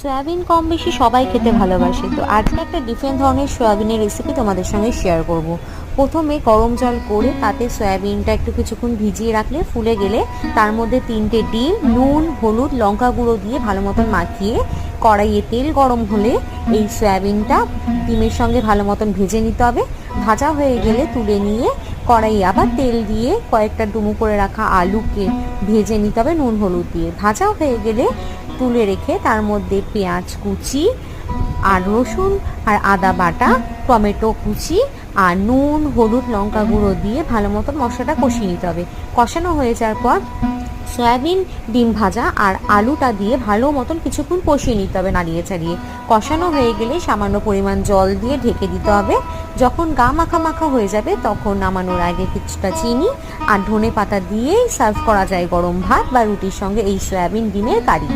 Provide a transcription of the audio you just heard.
Soybean কম বেশি সবাই খেতে ভালোবাসে। তো আজকে একটা ডিফারেন্ট ধরনের সয়াবিনের রেসিপি তোমাদের সঙ্গে শেয়ার করব। প্রথমে গরম জল করে তাতে সয়াবিনটা একটু কিছুক্ষণ ভিজিয়ে রাখলে ফুলে গেলে তার মধ্যে 3টে ডিম, নুন, হলুদ, লঙ্কা গুঁড়ো দিয়ে ভালো মতন মাখিয়ে কড়াইয়ে তেল গরম হলে এই সয়াবিনটা ডিমের সঙ্গে ভালো মতন ভেজে নিতে হবে। ভাজা হয়ে গেলে তুলে নিয়ে কড়াইয়ে আবার তেল দিয়ে কয়েকটা ডুমো করে রাখা আলুকে ভেজে নিতে হবে নুন হলুদ দিয়ে। ভাজা হয়ে গেলে তুলে রেখে তার মধ্যে পেঁয়াজ কুচি আর রসুন আর আদা বাটা, টমেটো কুচি আর নুন, হলুদ, লঙ্কা গুঁড়ো দিয়ে ভালো মতো মশলাটা কষিয়ে নিতে হবে। কষানো হয়ে যাওয়ার পর সয়াবিন, ডিম ভাজা আর আলুটা দিয়ে ভালো মতন কিছুক্ষণ কষিয়ে নিতে হবে নাড়িয়ে চাড়িয়ে। কষানো হয়ে গেলে সামান্য পরিমাণ জল দিয়ে ঢেকে দিতে হবে। যখন গা মাখা মাখা হয়ে যাবে তখন নামানোর আগে কিছুটা চিনি আর ধনে পাতা দিয়েই সার্ভ করা যায় গরম ভাত বা রুটির সঙ্গে এই সয়াবিন ডিমের কারি।